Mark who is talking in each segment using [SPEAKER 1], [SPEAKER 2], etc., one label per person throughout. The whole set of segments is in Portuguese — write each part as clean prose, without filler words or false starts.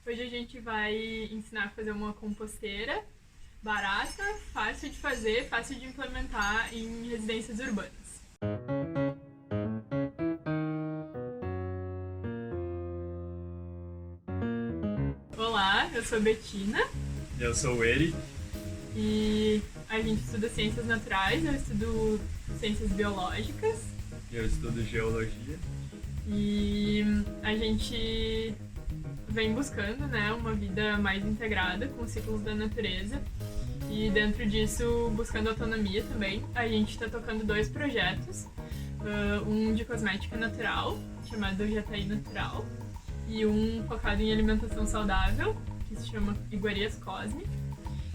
[SPEAKER 1] Hoje a gente vai ensinar a fazer uma composteira barata, fácil de fazer, fácil de implementar em residências urbanas. Olá, eu sou a Betina.
[SPEAKER 2] Eu sou o Eri.
[SPEAKER 1] E a gente estuda ciências naturais, eu estudo ciências biológicas.
[SPEAKER 2] Eu estudo geologia.
[SPEAKER 1] E a gente vem buscando, né, uma vida mais integrada com os ciclos da natureza. E dentro disso, buscando autonomia também. A gente está tocando 2 projetos. Um de cosmética natural, chamado Jataí Natural. E um focado em alimentação saudável, que se chama Iguarias Cosme.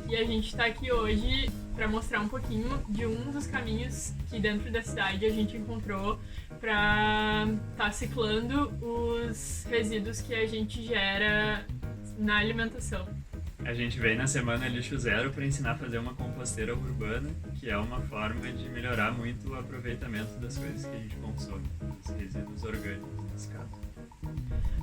[SPEAKER 1] E a gente está aqui hoje para mostrar um pouquinho de um dos caminhos que dentro da cidade a gente encontrou para estar ciclando os resíduos que a gente gera na alimentação.
[SPEAKER 2] A gente vem na semana Lixo Zero para ensinar a fazer uma composteira urbana, que é uma forma de melhorar muito o aproveitamento das coisas que a gente consome, dos resíduos orgânicos, nesse caso.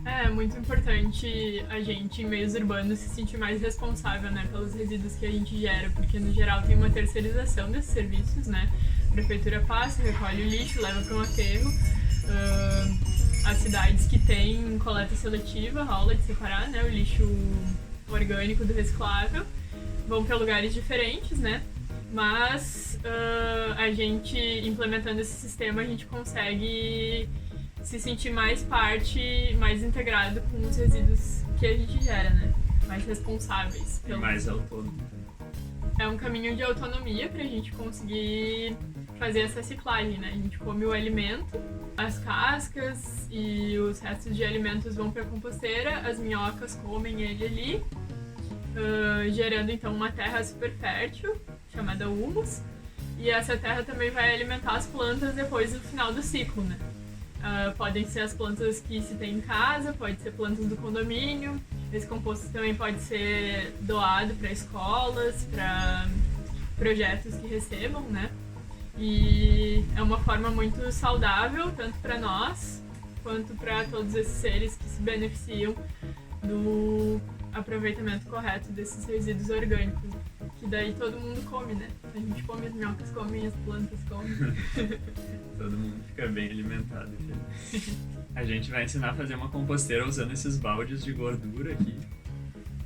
[SPEAKER 1] É muito importante a gente, em meios urbanos, se sentir mais responsável, né, pelos resíduos que a gente gera, porque no geral tem uma terceirização desses serviços, né? A prefeitura passa, recolhe o lixo, leva para um aterro. As cidades que têm coleta seletiva, rola de separar, né, o lixo orgânico do reciclável, vão para lugares diferentes, né? Mas a gente, implementando esse sistema, a gente consegue se sentir mais parte, mais integrado com os resíduos que a gente gera, né? Mais responsáveis.
[SPEAKER 2] E mais autônomo.
[SPEAKER 1] É um caminho de autonomia pra gente conseguir fazer essa reciclagem, né? A gente come o alimento, as cascas e os restos de alimentos vão pra composteira, as minhocas comem ele ali, gerando então uma terra super fértil, chamada humus, e essa terra também vai alimentar as plantas depois do final do ciclo, né? Podem ser as plantas que se tem em casa, pode ser plantas do condomínio. Esse composto também pode ser doado para escolas, para projetos que recebam, né? E é uma forma muito saudável, tanto para nós, quanto para todos esses seres que se beneficiam do aproveitamento correto desses resíduos orgânicos. Que daí todo mundo come, né? A gente come, as minhocas comem, as plantas comem.
[SPEAKER 2] Todo mundo fica bem alimentado. A gente vai ensinar a fazer uma composteira usando esses baldes de gordura aqui,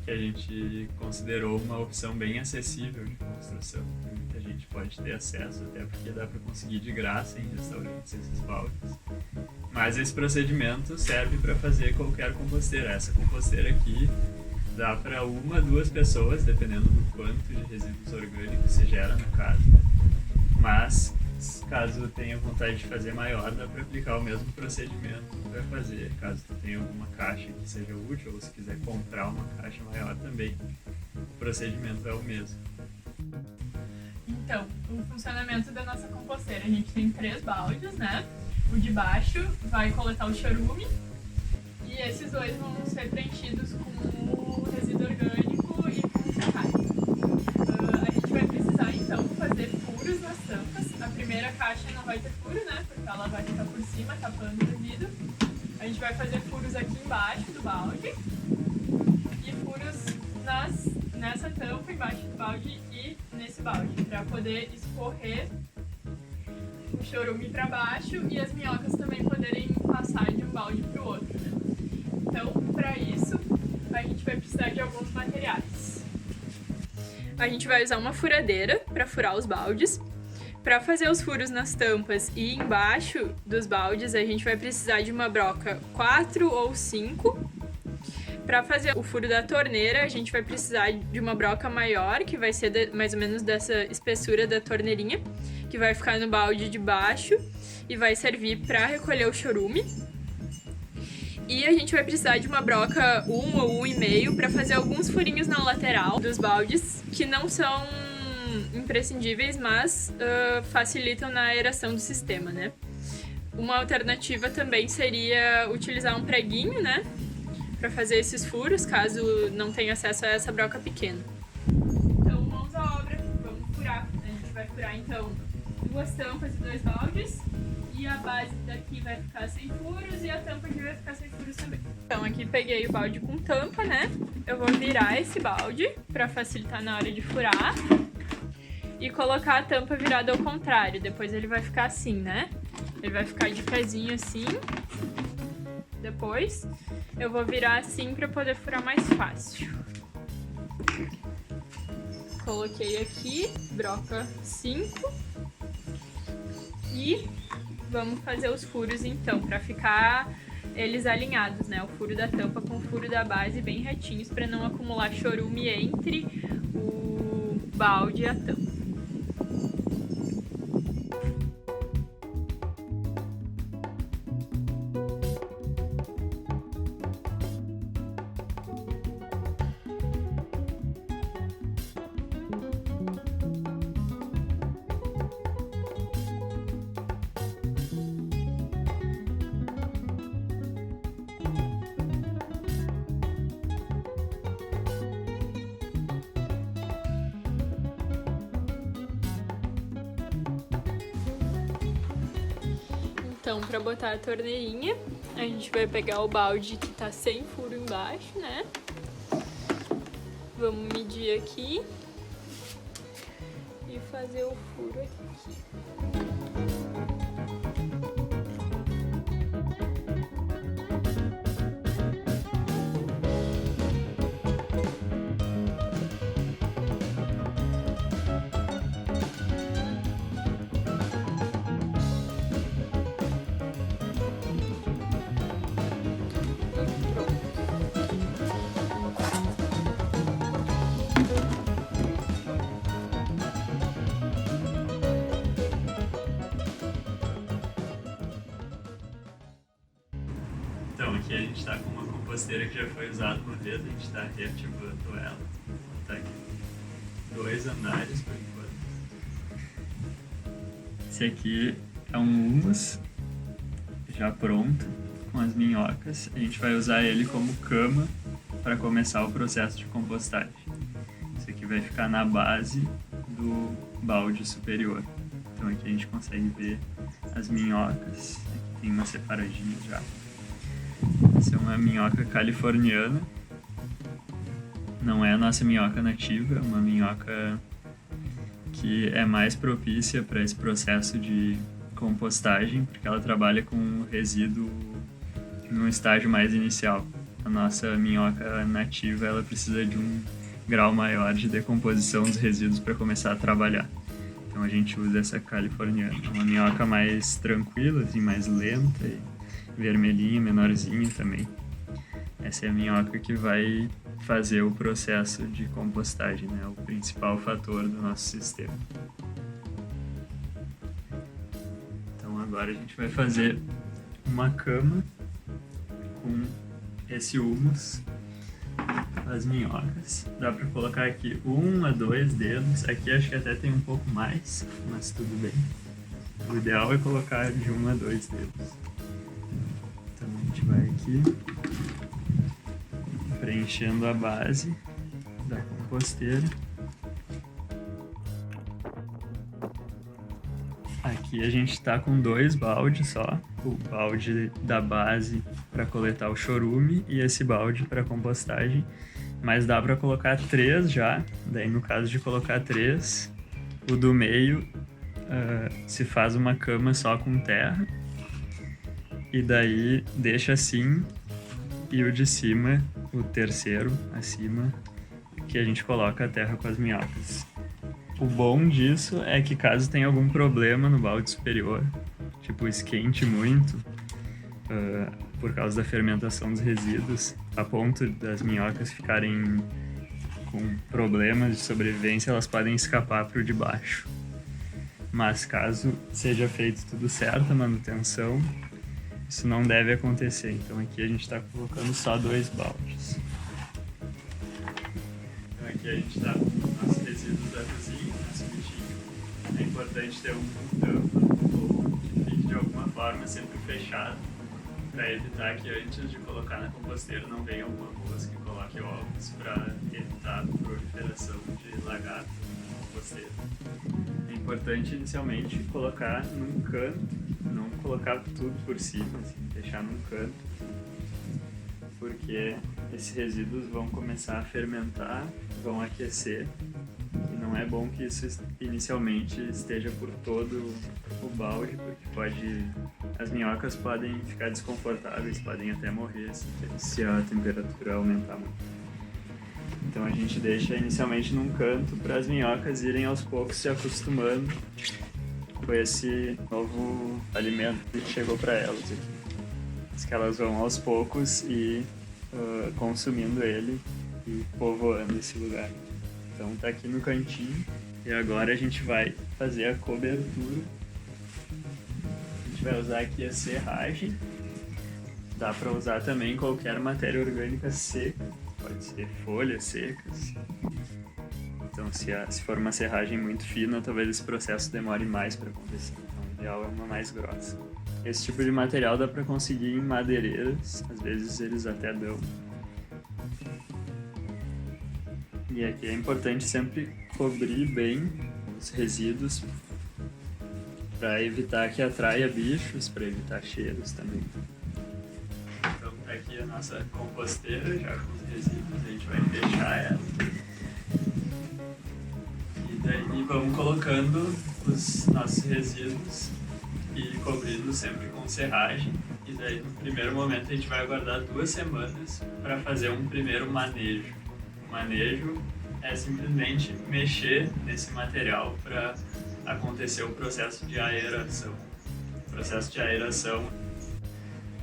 [SPEAKER 2] que a gente considerou uma opção bem acessível de construção. Muita gente pode ter acesso, até porque dá para conseguir de graça em restaurantes esses baldes. Mas esse procedimento serve para fazer qualquer composteira. Essa composteira aqui dá para 1 a 2 pessoas, dependendo do quanto de resíduos orgânicos se gera no caso. Mas, caso tenha vontade de fazer maior, dá para aplicar o mesmo procedimento para fazer. Caso tu tenha alguma caixa que seja útil, ou se quiser comprar uma caixa maior também, o procedimento é o mesmo.
[SPEAKER 1] Então, o funcionamento da nossa composteira, a gente tem 3 baldes, né? O de baixo vai coletar o chorume, e esses 2 vão ser preenchidos com o resíduo orgânico e com serragem. A gente vai precisar, então, fazer furos nas tampas. A primeira caixa não vai ter furo, né? Porque ela vai ficar por cima, tapando o resíduo. A gente vai fazer furos aqui embaixo do balde e furos nessa tampa, embaixo do balde e nesse balde, para poder escorrer o chorume para baixo e as minhocas também poderem passar de um balde para o outro, né? Então, para isso, a gente vai precisar de alguns materiais. A gente vai usar uma furadeira para furar os baldes. Para fazer os furos nas tampas e embaixo dos baldes, a gente vai precisar de uma broca 4 ou 5. Para fazer o furo da torneira, a gente vai precisar de uma broca maior, que vai ser mais ou menos dessa espessura da torneirinha, que vai ficar no balde de baixo e vai servir para recolher o chorume. E a gente vai precisar de uma broca 1 ou 1,5 para fazer alguns furinhos na lateral dos baldes, que não são imprescindíveis, mas facilitam na aeração do sistema, né? Uma alternativa também seria utilizar um preguinho, né? Para fazer esses furos, caso não tenha acesso a essa broca pequena. Então, mãos à obra, vamos furar. A gente vai furar, então, 2 tampas e 2 baldes. e a base daqui vai ficar sem furos e a tampa aqui vai ficar sem furos também. Então aqui peguei o balde com tampa, né? Eu vou virar esse balde pra facilitar na hora de furar e colocar a tampa virada ao contrário. Depois ele vai ficar assim, né? Ele vai ficar de pezinho assim. Depois eu vou virar assim pra poder furar mais fácil. Coloquei aqui, broca 5. E vamos fazer os furos então, pra ficar eles alinhados, né? O furo da tampa com o furo da base bem retinhos pra não acumular chorume entre o balde e a tampa. Então, para botar a torneirinha, a gente vai pegar o balde que tá sem furo embaixo, né? Vamos medir aqui e fazer o furo aqui.
[SPEAKER 2] Então aqui a gente está com uma composteira que já foi usada uma vez, a gente está reativando ela. Tá aqui 2 andares por enquanto. Esse aqui é um humus já pronto, com as minhocas. A gente vai usar ele como cama para começar o processo de compostagem. Esse aqui vai ficar na base do balde superior. Então aqui a gente consegue ver as minhocas. Aqui tem uma separadinha já. Essa é uma minhoca californiana. Não é a nossa minhoca nativa, é uma minhoca que é mais propícia para esse processo de compostagem, porque ela trabalha com resíduo no estágio mais inicial. A nossa minhoca nativa, ela precisa de um grau maior de decomposição dos resíduos para começar a trabalhar. Então a gente usa essa californiana. É uma minhoca mais tranquila, assim, mais lenta e vermelhinha, menorzinha também. Essa é a minhoca que vai fazer o processo de compostagem, né? O principal fator do nosso sistema. Então agora a gente vai fazer uma cama com esse humus, as minhocas. Dá para colocar aqui 1 a 2 dedos. Aqui acho que até tem um pouco mais, mas tudo bem. O ideal é colocar de 1 a 2 dedos. Então a gente vai aqui preenchendo a base da composteira. Aqui a gente está com 2 baldes só, o balde da base para coletar o chorume e esse balde para compostagem, mas dá para colocar 3 já. Daí no caso de colocar 3, o do meio se faz uma cama só com terra e daí deixa assim, e o de cima, o terceiro acima, que a gente coloca a terra com as minhocas. O bom disso é que caso tenha algum problema no balde superior, tipo esquente muito, por causa da fermentação dos resíduos, a ponto das minhocas ficarem com problemas de sobrevivência, elas podem escapar para o de baixo. Mas caso seja feito tudo certo, a manutenção, isso não deve acontecer. Então aqui a gente está colocando só 2 baldes. Então aqui a gente está com os nossos resíduos da cozinha, nosso lixinho. É importante ter um tampa ou que fique de alguma forma sempre fechado, para evitar que antes de colocar na composteira não venha alguma mosca e coloque ovos, para evitar a proliferação de lagarto na composteira. É importante inicialmente colocar num canto, não colocar tudo por cima, assim, deixar num canto, porque esses resíduos vão começar a fermentar, vão aquecer, e não é bom que isso inicialmente esteja por todo o balde, porque as minhocas podem ficar desconfortáveis, podem até morrer se a temperatura aumentar muito. Então a gente deixa inicialmente num canto para as minhocas irem aos poucos se acostumando com esse novo alimento que chegou para elas aqui. Diz que elas vão aos poucos e consumindo ele e povoando esse lugar. Então tá aqui no cantinho e agora a gente vai fazer a cobertura. A gente vai usar aqui a serragem. Dá para usar também qualquer matéria orgânica seca, pode ser folhas secas. Então se for uma serragem muito fina, talvez esse processo demore mais para acontecer. Então o ideal é uma mais grossa. Esse tipo de material dá para conseguir em madeireiras, às vezes eles até dão. E aqui é importante sempre cobrir bem os resíduos para evitar que atraia bichos, para evitar cheiros também. Então tá aqui a nossa composteira já com os resíduos, a gente vai fechar ela. E daí vamos colocando os nossos resíduos e cobrindo sempre com serragem. E daí no primeiro momento a gente vai aguardar 2 semanas para fazer um primeiro manejo. O manejo é simplesmente mexer nesse material para acontecer o processo de aeração. O processo de aeração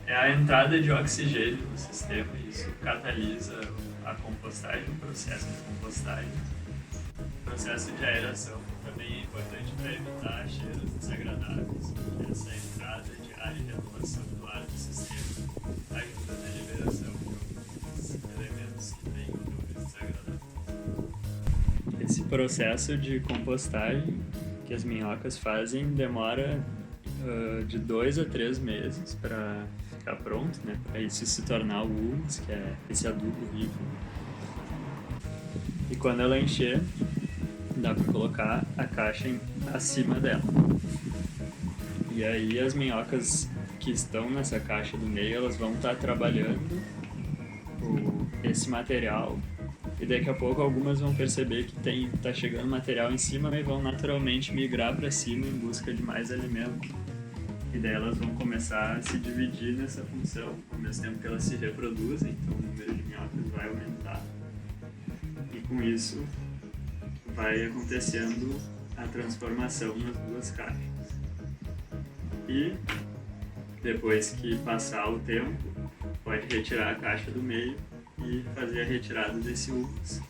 [SPEAKER 2] é a entrada de oxigênio no sistema e isso catalisa a compostagem, o processo de compostagem. O processo de aeração também é importante para evitar cheiros desagradáveis. Essa entrada de ar e renovação do ar do sistema ajuda na liberação de elementos que têm odores desagradáveis. Esse processo de compostagem que as minhocas fazem demora de 2 a 3 meses para ficar pronto, né? Para isso se tornar o humus, que é esse adubo rico. E quando ela encher, dá para colocar a caixa acima dela. E aí as minhocas que estão nessa caixa do meio, elas vão estar trabalhando esse material. E daqui a pouco algumas vão perceber que tá chegando material em cima e vão naturalmente migrar para cima em busca de mais alimento. E daí elas vão começar a se dividir nessa função, ao mesmo tempo que elas se reproduzem, então o número de minhocas vai aumentar. E com isso vai acontecendo a transformação nas 2 caixas. E depois que passar o tempo, pode retirar a caixa do meio e fazer a retirada desse humus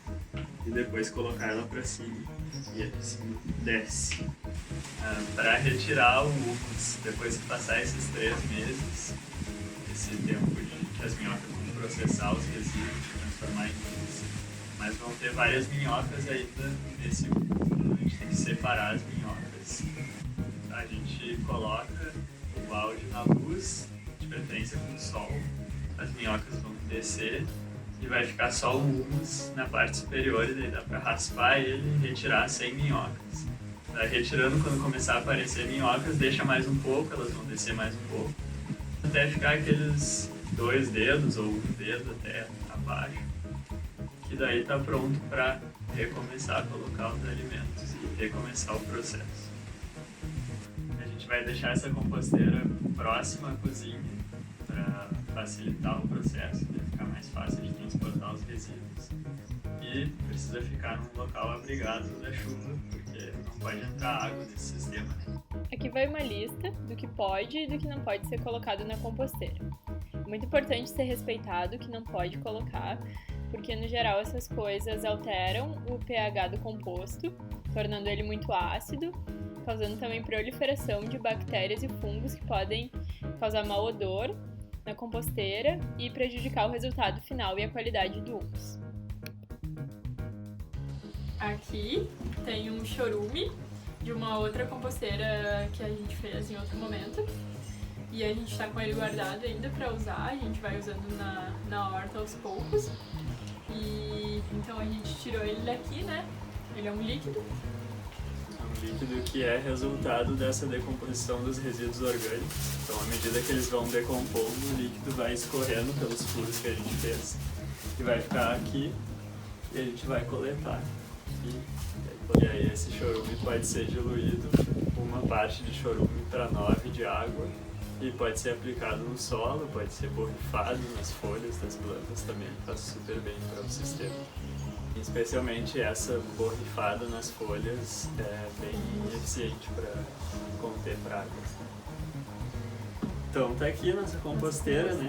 [SPEAKER 2] e depois colocar ela para cima e assim desce. Para retirar o humus, depois que passar esses 3 meses, esse tempo de que as minhocas vão processar os resíduos e transformar em humus, mas vão ter várias minhocas ainda nesse humus. A gente tem que separar as minhocas. A gente coloca o balde na luz, de preferência com sol, as minhocas vão descer e vai ficar só o humus na parte superior e daí dá para raspar ele e retirar sem minhocas. Vai retirando quando começar a aparecer minhocas, deixa mais um pouco, elas vão descer mais um pouco, até ficar aqueles 2 dedos ou 1 dedo até abaixo, que daí está pronto para recomeçar a colocar os alimentos e recomeçar o processo. A gente vai deixar essa composteira próxima à cozinha para facilitar o processo, para ficar mais fácil de transportar os resíduos. E precisa ficar num local abrigado da chuva, porque não pode entrar água nesse sistema.
[SPEAKER 3] Aqui vai uma lista do que pode e do que não pode ser colocado na composteira. É muito importante ser respeitado o que não pode colocar, porque no geral essas coisas alteram o pH do composto, tornando ele muito ácido, causando também proliferação de bactérias e fungos que podem causar mau odor na composteira e prejudicar o resultado final e a qualidade do humus.
[SPEAKER 1] Aqui tem um chorume de uma outra composteira que a gente fez em outro momento. E a gente tá com ele guardado ainda pra usar, a gente vai usando na horta aos poucos. E então a gente tirou ele daqui, né? Ele é um líquido.
[SPEAKER 2] É um líquido que é resultado dessa decomposição dos resíduos orgânicos. Então, à medida que eles vão decompondo, o líquido vai escorrendo pelos furos que a gente fez e vai ficar aqui e a gente vai coletar. E aí esse chorume pode ser diluído, uma parte de chorume para 9 de água, e pode ser aplicado no solo, pode ser borrifado nas folhas das plantas também, faz super bem para o sistema. Especialmente essa borrifada nas folhas é bem eficiente para conter pragas. Então tá aqui a nossa composteira, né?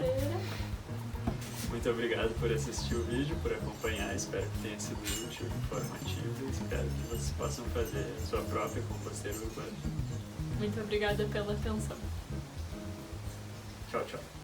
[SPEAKER 2] Muito obrigado por assistir o vídeo, por acompanhar, espero que tenha sido útil, informativo e espero que vocês possam fazer a sua própria composteira urbana.
[SPEAKER 3] Muito obrigada pela atenção.
[SPEAKER 2] Tchau, tchau.